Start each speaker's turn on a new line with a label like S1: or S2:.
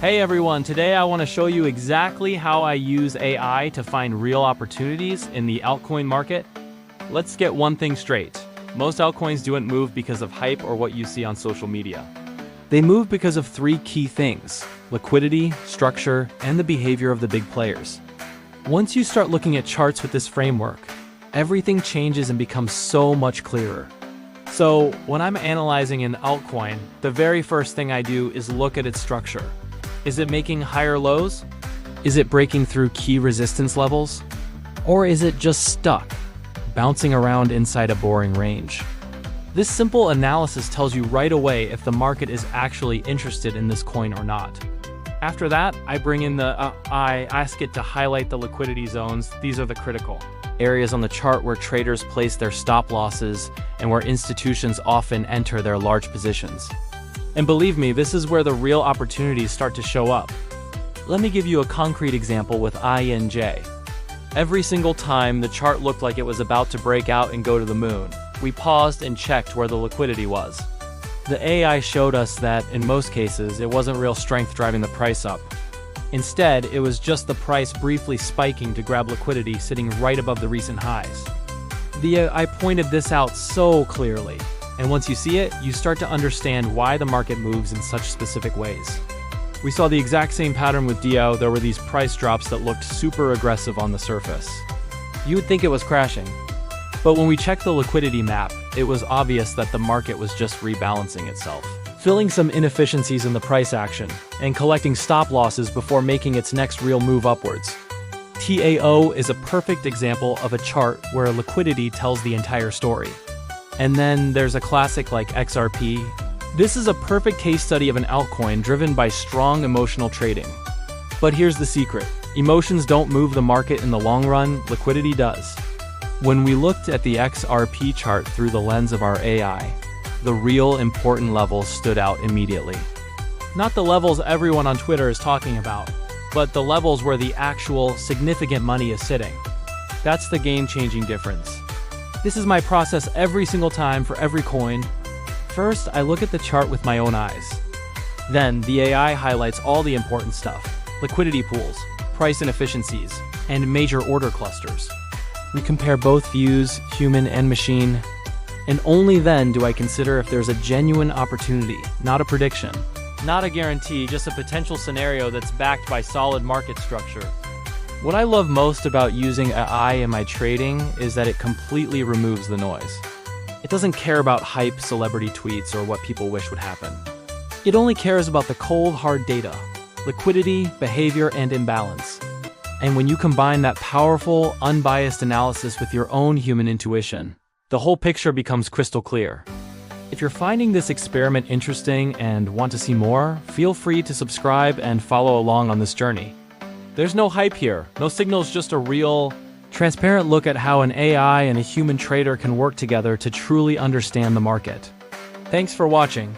S1: Hey everyone, today I want to show you exactly how I use AI to find real opportunities in the altcoin market. Let's get one thing straight. Most altcoins don't move because of hype or what you see on social media. They move because of three key things: liquidity, structure, and the behavior of the big players. Once you start looking at charts with this framework, everything changes and becomes so much clearer. So, when I'm analyzing an altcoin, the very first thing I do is look at its structure. Is it making higher lows? Is it breaking through key resistance levels? Or is it just stuck, bouncing around inside a boring range? This simple analysis tells you right away if the market is actually interested in this coin or not. After that, I bring in I ask it to highlight the liquidity zones. These are the critical areas on the chart where traders place their stop losses and where institutions often enter their large positions. And believe me, this is where the real opportunities start to show up. Let me give you a concrete example with INJ. Every single time the chart looked like it was about to break out and go to the moon, we paused and checked where the liquidity was. The AI showed us that, in most cases, it wasn't real strength driving the price up. Instead, it was just the price briefly spiking to grab liquidity sitting right above the recent highs. I pointed this out so clearly. And once you see it, you start to understand why the market moves in such specific ways. We saw the exact same pattern with DAO. There were these price drops that looked super aggressive on the surface. You would think it was crashing. But when we checked the liquidity map, it was obvious that the market was just rebalancing itself, filling some inefficiencies in the price action, and collecting stop losses before making its next real move upwards. TAO is a perfect example of a chart where liquidity tells the entire story. And then there's a classic like XRP. This is a perfect case study of an altcoin driven by strong emotional trading. But here's the secret. Emotions don't move the market in the long run, liquidity does. When we looked at the XRP chart through the lens of our AI, the real important levels stood out immediately. Not the levels everyone on Twitter is talking about, but the levels where the actual significant money is sitting. That's the game-changing difference. This is my process every single time for every coin. First, I look at the chart with my own eyes. Then, the AI highlights all the important stuff: liquidity pools, price inefficiencies, and major order clusters. We compare both views, human and machine, and only then do I consider if there's a genuine opportunity, not a prediction. Not a guarantee, just a potential scenario that's backed by solid market structure. What I love most about using AI in my trading is that it completely removes the noise. It doesn't care about hype, celebrity tweets, or what people wish would happen. It only cares about the cold, hard data: liquidity, behavior, and imbalance. And when you combine that powerful, unbiased analysis with your own human intuition, the whole picture becomes crystal clear. If you're finding this experiment interesting and want to see more, feel free to subscribe and follow along on this journey. There's no hype here, no signals, just a real, transparent look at how an AI and a human trader can work together to truly understand the market. Thanks for watching.